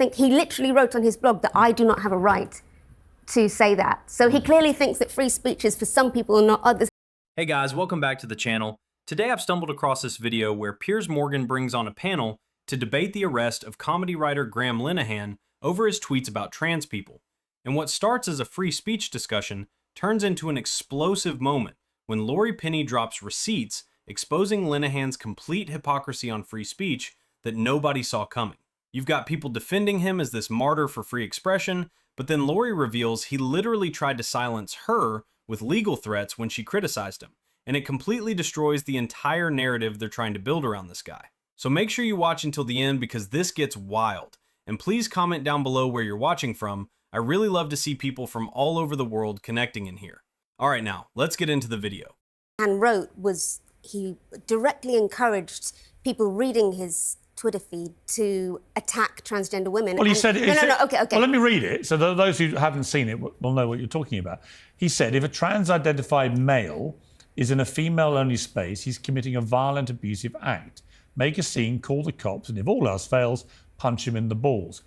think, he literally wrote on his blog that I do not have a right to say that. So he clearly thinks that free speech is for some people and not others. Hey guys, welcome back to the channel. Today I've stumbled across this video where Piers Morgan brings on a panel to debate the arrest of comedy writer Graham Linehan over his tweets about trans people. And what starts as a free speech discussion turns into an explosive moment when Laurie Penny drops receipts exposing Linehan's complete hypocrisy on free speech that nobody saw coming. You've got people defending him as this martyr for free expression, but then Laurie reveals he literally tried to silence her with legal threats when she criticized him, and it completely destroys the entire narrative they're trying to build around this guy. So make sure you watch until the end because this gets wild. And please comment down below where you're watching from. I really love to see people from all over the world connecting in here. All right, now let's get into the video. And wrote was he directly encouraged people reading his Twitter feed to attack transgender women. Well, he said... Okay. Well, let me read it, so that those who haven't seen it will know what you're talking about. He said, if a trans-identified male is in a female-only space, he's committing a violent, abusive act. Make a scene, call the cops, and if all else fails, punch him in the balls.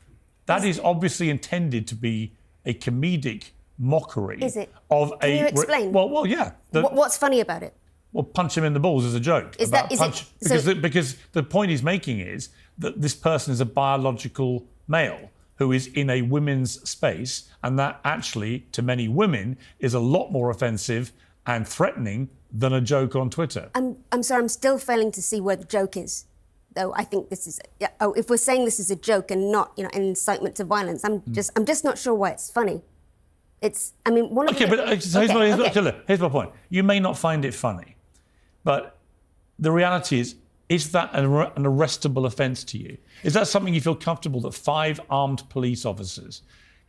That is obviously intended to be a comedic mockery. Is it? Of Can you explain? Well, yeah. What's funny about it? Well, punch him in the balls is a joke. Because the point he's making is that this person is a biological male who is in a women's space, and that actually, to many women, is a lot more offensive and threatening than a joke on Twitter. I'm sorry, I'm still failing to see where the joke is. Though I think this is, if we're saying this is a joke and not, an incitement to violence, I'm just not sure why it's funny. It's, I mean, one of here's my point. You may not find it funny, but the reality is that an arrestable offence to you? Is that something you feel comfortable that 5 armed police officers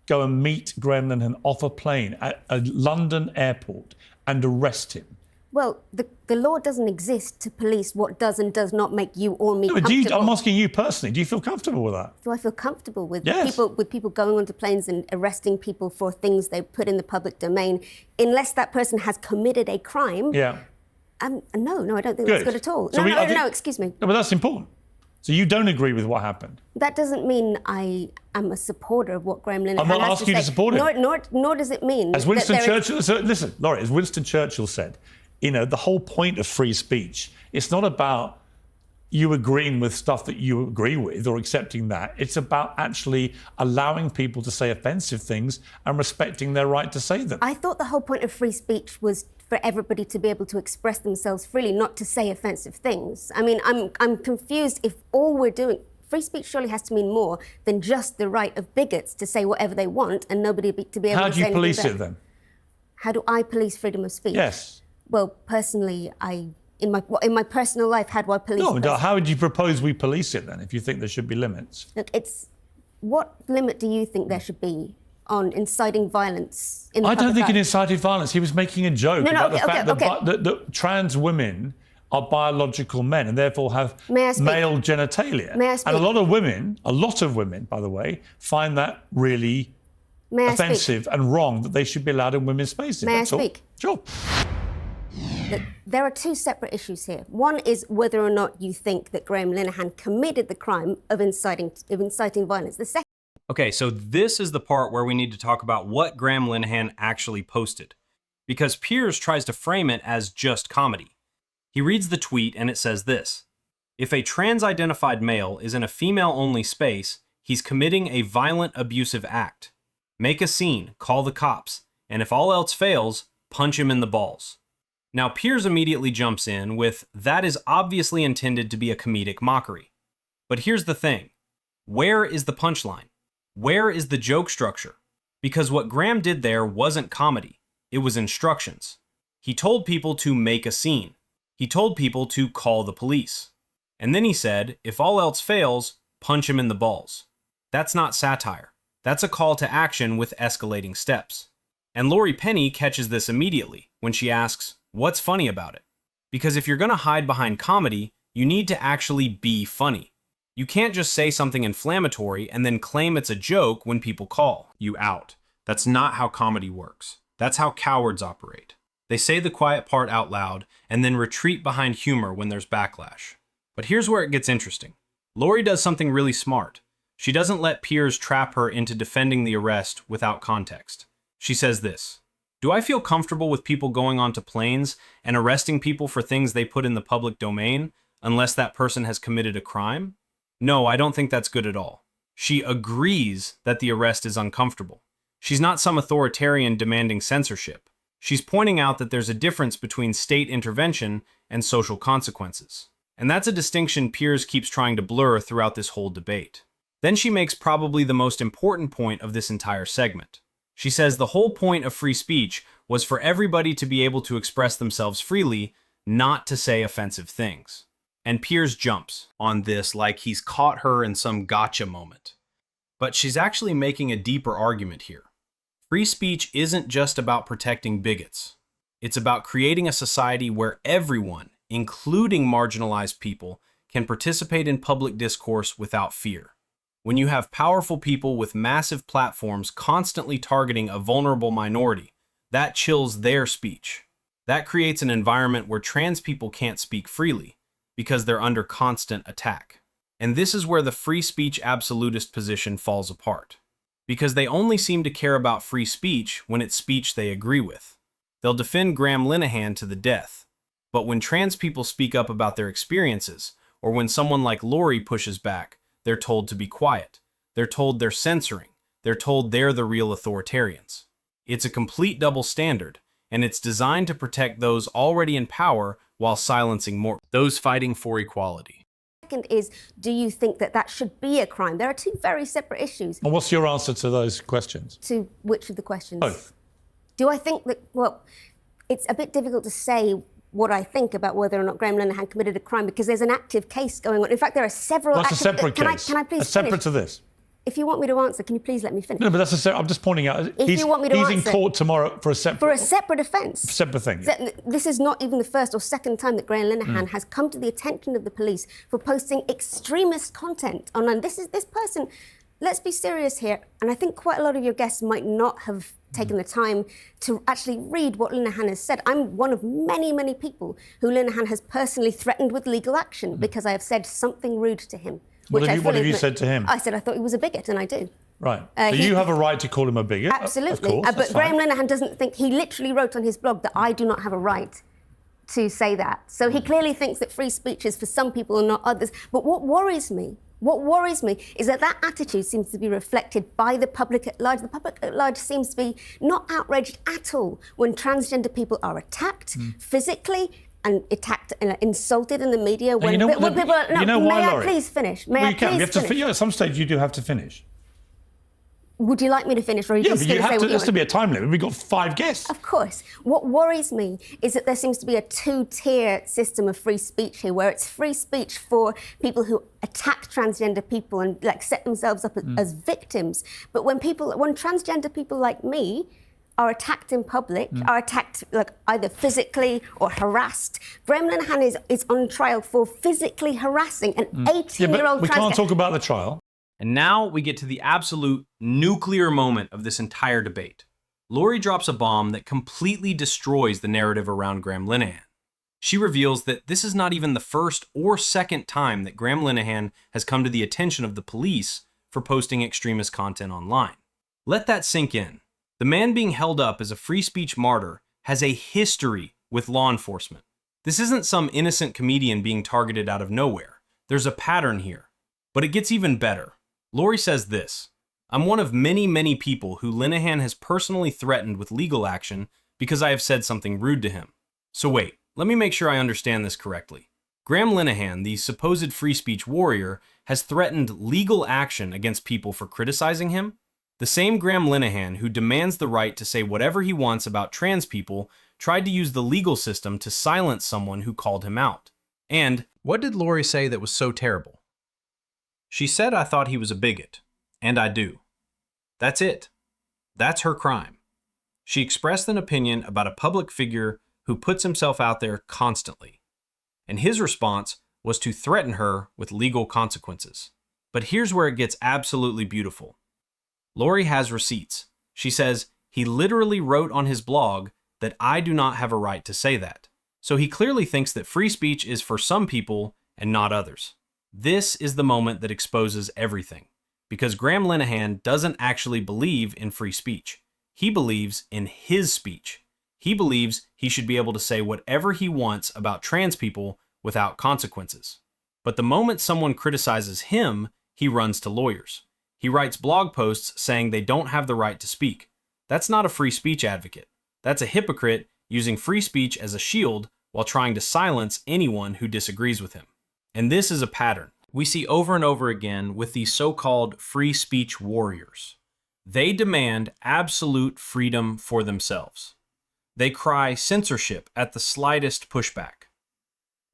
go and meet Graham Linehan off a plane at a London airport and arrest him? Well, the law doesn't exist to police what does and does not make you or me comfortable. I'm asking you personally, do you feel comfortable with that? Do I feel comfortable with yes. people going onto planes and arresting people for things they put in the public domain, unless that person has committed a crime? Yeah. No, I don't think that's good at all. So no, excuse me. No, but that's important. So you don't agree with what happened? That doesn't mean I am a supporter of what Graham Linehan has to say. I'm not asking you to support it. Nor does it mean... As Winston Churchill... So listen, Laurie, as Winston Churchill said, the whole point of free speech, it's not about you agreeing with stuff that you agree with or accepting that. It's about actually allowing people to say offensive things and respecting their right to say them. I thought the whole point of free speech was for everybody to be able to express themselves freely, not to say offensive things. I mean, I'm confused if all we're doing... Free speech surely has to mean more than just the right of bigots to say whatever they want and nobody to be able to say anything. How do you police it then? How do I police freedom of speech? Yes. Well, personally, in my personal life, how do I police it? No, how would you propose we police it then, if you think there should be limits? Look, what limit do you think there should be on inciting violence in the public I don't think eye? it incited violence. He was making a joke about the fact that trans women are biological men and therefore have male genitalia. May I speak? And a lot of women, by the way, find that really offensive and wrong that they should be allowed in women's spaces. May I speak? Sure. There are 2 separate issues here. One is whether or not you think that Graham Linehan committed the crime of inciting violence. The second... Okay, so this is the part where we need to talk about what Graham Linehan actually posted, because Piers tries to frame it as just comedy. He reads the tweet and it says this: if a trans-identified male is in a female-only space, he's committing a violent, abusive act. Make a scene, call the cops, and if all else fails, punch him in the balls. Now, Piers immediately jumps in with, that is obviously intended to be a comedic mockery. But here's the thing. Where is the punchline? Where is the joke structure? Because what Graham did there wasn't comedy. It was instructions. He told people to make a scene. He told people to call the police. And then he said, if all else fails, punch him in the balls. That's not satire. That's a call to action with escalating steps. And Laurie Penny catches this immediately when she asks, what's funny about it? Because if you're going to hide behind comedy, you need to actually be funny. You can't just say something inflammatory and then claim it's a joke when people call you out. That's not how comedy works. That's how cowards operate. They say the quiet part out loud and then retreat behind humor when there's backlash. But here's where it gets interesting. Laurie does something really smart. She doesn't let Piers trap her into defending the arrest without context. She says this: "Do I feel comfortable with people going onto planes and arresting people for things they put in the public domain, unless that person has committed a crime? No, I don't think that's good at all." She agrees that the arrest is uncomfortable. She's not some authoritarian demanding censorship. She's pointing out that there's a difference between state intervention and social consequences. And that's a distinction Piers keeps trying to blur throughout this whole debate. Then she makes probably the most important point of this entire segment. She says the whole point of free speech was for everybody to be able to express themselves freely, not to say offensive things. And Piers jumps on this like he's caught her in some gotcha moment. But she's actually making a deeper argument here. Free speech isn't just about protecting bigots. It's about creating a society where everyone, including marginalized people, can participate in public discourse without fear. When you have powerful people with massive platforms constantly targeting a vulnerable minority, that chills their speech. That creates an environment where trans people can't speak freely because they're under constant attack. And this is where the free speech absolutist position falls apart. Because they only seem to care about free speech when it's speech they agree with. They'll defend Graham Linehan to the death. But when trans people speak up about their experiences, or when someone like Laurie pushes back, they're told to be quiet. They're told they're censoring. They're told they're the real authoritarians. It's a complete double standard, and it's designed to protect those already in power while silencing those fighting for equality. Second is, do you think that that should be a crime? There are two very separate issues. And what's your answer to those questions? To which of the questions? Both. Do I think that, well, it's a bit difficult to say what I think about whether or not Graham Linehan committed a crime because there's an active case going on. In fact, there are several That's a separate case. Can I please separate finish? to this. If you want me to answer, can you please let me finish? No, but that's I'm just pointing out. If you want me to he's answer, in court tomorrow for a separate offence. Separate thing. Yeah. This is not even the first or second time that Graham Linehan has come to the attention of the police for posting extremist content online. This person. Let's be serious here, and I think quite a lot of your guests might not have taken the time to actually read what Linehan has said. I'm one of many, many people who Linehan has personally threatened with legal action because I have said something rude to him. What have you said to him? I said I thought he was a bigot, and I do. Right. So you have a right to call him a bigot. Absolutely. Of course, but Graham Linehan doesn't think, he literally wrote on his blog that I do not have a right to say that. So he clearly thinks that free speech is for some people and not others. But what worries me is that that attitude seems to be reflected by the public at large. The public at large seems to be not outraged at all when transgender people are attacked physically and attacked and insulted in the media. When people are, why, may Laurie? I please finish? At some stage you do have to finish. Would you like me to finish, or are you just but going to say what you there's want? to be a time limit. We've got 5 guests. Of course. What worries me is that there seems to be a two-tier system of free speech here, where it's free speech for people who attack transgender people and set themselves up as victims. But when transgender people like me are attacked in public, are attacked either physically or harassed, Graham Linehan is on trial for physically harassing an 18-year-old we can't talk about the trial. And now we get to the absolute nuclear moment of this entire debate. Laurie drops a bomb that completely destroys the narrative around Graham Linehan. She reveals that this is not even the first or second time that Graham Linehan has come to the attention of the police for posting extremist content online. Let that sink in. The man being held up as a free speech martyr has a history with law enforcement. This isn't some innocent comedian being targeted out of nowhere. There's a pattern here. But it gets even better. Laurie says this: "I'm one of many, many people who Linehan has personally threatened with legal action because I have said something rude to him." So wait, let me make sure I understand this correctly. Graham Linehan, the supposed free speech warrior, has threatened legal action against people for criticizing him? The same Graham Linehan who demands the right to say whatever he wants about trans people tried to use the legal system to silence someone who called him out. And what did Laurie say that was so terrible? She said I thought he was a bigot, and I do. That's it. That's her crime. She expressed an opinion about a public figure who puts himself out there constantly, and his response was to threaten her with legal consequences. But here's where it gets absolutely beautiful. Laurie has receipts. She says he literally wrote on his blog that I do not have a right to say that. So he clearly thinks that free speech is for some people and not others. This is the moment that exposes everything, because Graham Linehan doesn't actually believe in free speech. He believes in his speech. He believes he should be able to say whatever he wants about trans people without consequences. But the moment someone criticizes him, he runs to lawyers. He writes blog posts saying they don't have the right to speak. That's not a free speech advocate. That's a hypocrite using free speech as a shield while trying to silence anyone who disagrees with him. And this is a pattern we see over and over again with these so-called free speech warriors. They demand absolute freedom for themselves. They cry censorship at the slightest pushback.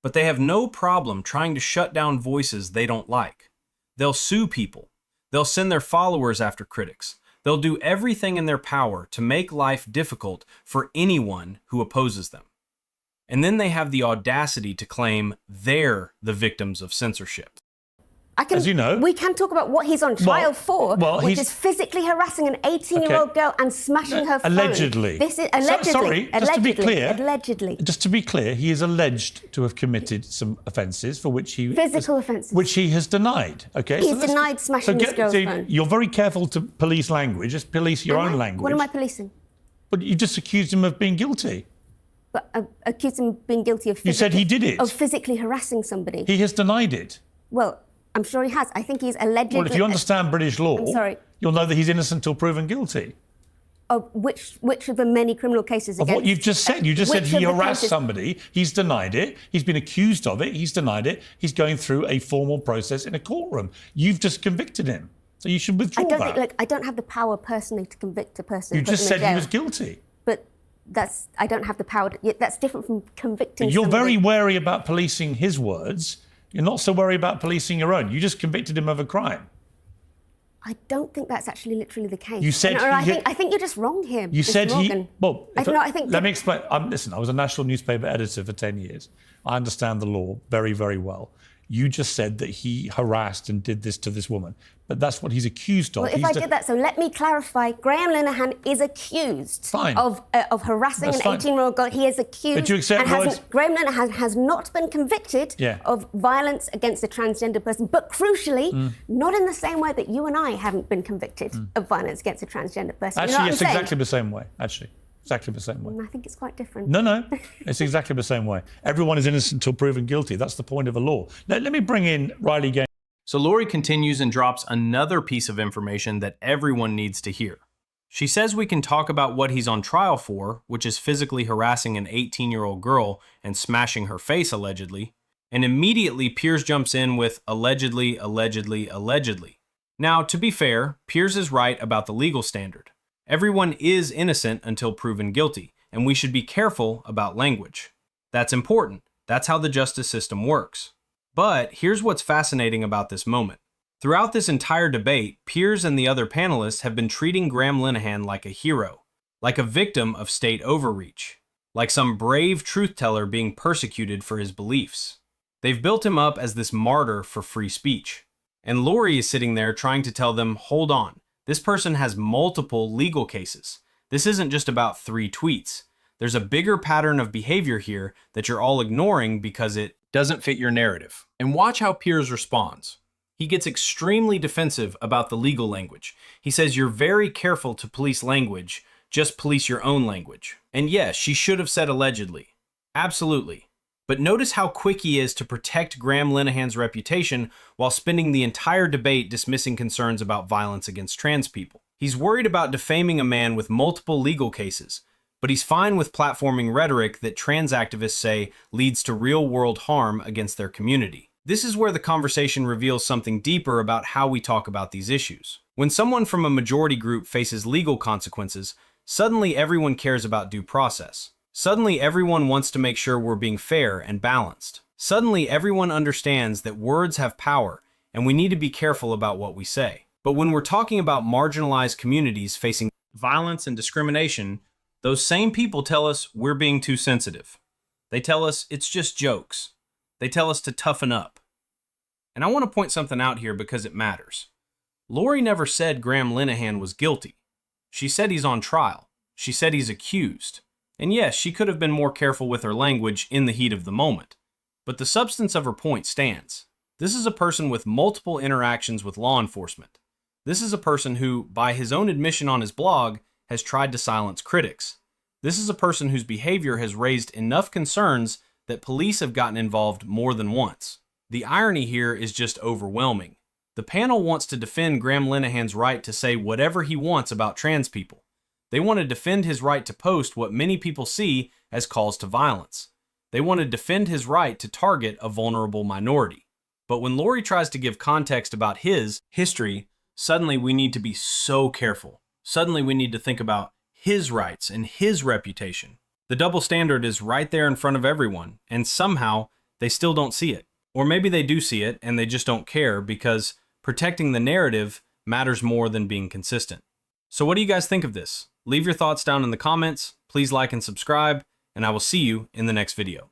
But they have no problem trying to shut down voices they don't like. They'll sue people. They'll send their followers after critics. They'll do everything in their power to make life difficult for anyone who opposes them. And then they have the audacity to claim they're the victims of censorship. As you know, we can talk about what he's on trial for, which is physically harassing an 18-year-old girl and smashing her phone. Allegedly. This is allegedly. Sorry, just to be clear. Allegedly. Just to be clear, he is alleged to have committed some offences for which he physical offences, which he has denied. Okay, he's denied smashing this girl's phone. You're very careful to police language. Just police your own language. What am I policing? But you just accused him of being guilty. But accused him of being guilty of. You said he did it. Of physically harassing somebody. He has denied it. Well, I'm sure he has. I think he's allegedly... Well, if you understand British law, I'm sorry. You'll know that he's innocent till proven guilty. Of which of the many criminal cases against... Of what you've just said. You just said he harassed somebody. He's denied it. He's been accused of it. He's denied it. He's going through a formal process in a courtroom. You've just convicted him. So you should withdraw that. I don't have the power personally to convict a person. You just said he was guilty. But I don't have the power. That's different from convicting You're somebody. very wary about policing his words. You're not so worried about policing your own. You just convicted him of a crime. I don't think that's actually literally the case. You said... I think you're just wrong here. You said Morgan. Let me explain. Listen, I was a national newspaper editor for 10 years. I understand the law very, very well. You just said that he harassed and did this to this woman. But that's what he's accused of. Well, if I did that, so let me clarify. Graham Linehan is accused of harassing an 18-year-old girl. He is accused. But you accept Graham Linehan has not been convicted of violence against a transgender person. But crucially, not in the same way that you and I haven't been convicted of violence against a transgender person. Actually, it's exactly the same way. Exactly the same way. I think it's quite different. No, it's exactly the same way. Everyone is innocent until proven guilty. That's the point of the law. Let me bring in Riley Gaines. So Laurie continues and drops another piece of information that everyone needs to hear. She says we can talk about what he's on trial for, which is physically harassing an 18-year-old girl and smashing her face allegedly, and immediately Piers jumps in with allegedly, allegedly, allegedly. Now, to be fair, Piers is right about the legal standard. Everyone is innocent until proven guilty, and we should be careful about language. That's important. That's how the justice system works. But here's what's fascinating about this moment. Throughout this entire debate, Piers and the other panelists have been treating Graham Linehan like a hero, like a victim of state overreach, like some brave truth teller being persecuted for his beliefs. They've built him up as this martyr for free speech. And Laurie is sitting there trying to tell them, hold on, this person has multiple legal cases. This isn't just about 3 tweets. There's a bigger pattern of behavior here that you're all ignoring because it doesn't fit your narrative. And watch how Piers responds. He gets extremely defensive about the legal language. He says you're very careful to police language, just police your own language. And yes, she should have said allegedly. Absolutely. But notice how quick he is to protect Graham Linehan's reputation while spending the entire debate dismissing concerns about violence against trans people. He's worried about defaming a man with multiple legal cases, but he's fine with platforming rhetoric that trans activists say leads to real-world harm against their community. This is where the conversation reveals something deeper about how we talk about these issues. When someone from a majority group faces legal consequences, suddenly everyone cares about due process. Suddenly everyone wants to make sure we're being fair and balanced. Suddenly everyone understands that words have power, and we need to be careful about what we say. But when we're talking about marginalized communities facing violence and discrimination, those same people tell us we're being too sensitive. They tell us it's just jokes. They tell us to toughen up. And I want to point something out here because it matters. Laurie never said Graham Linehan was guilty. She said he's on trial. She said he's accused. And yes, she could have been more careful with her language in the heat of the moment. But the substance of her point stands. This is a person with multiple interactions with law enforcement. This is a person who, by his own admission on his blog, has tried to silence critics. This is a person whose behavior has raised enough concerns that police have gotten involved more than once. The irony here is just overwhelming. The panel wants to defend Graham Linehan's right to say whatever he wants about trans people. They want to defend his right to post what many people see as calls to violence. They want to defend his right to target a vulnerable minority. But when Laurie tries to give context about his history, suddenly we need to be so careful. Suddenly we need to think about his rights and his reputation. The double standard is right there in front of everyone, and somehow they still don't see it. Or maybe they do see it and they just don't care because protecting the narrative matters more than being consistent. So what do you guys think of this? Leave your thoughts down in the comments. Please like and subscribe, and I will see you in the next video.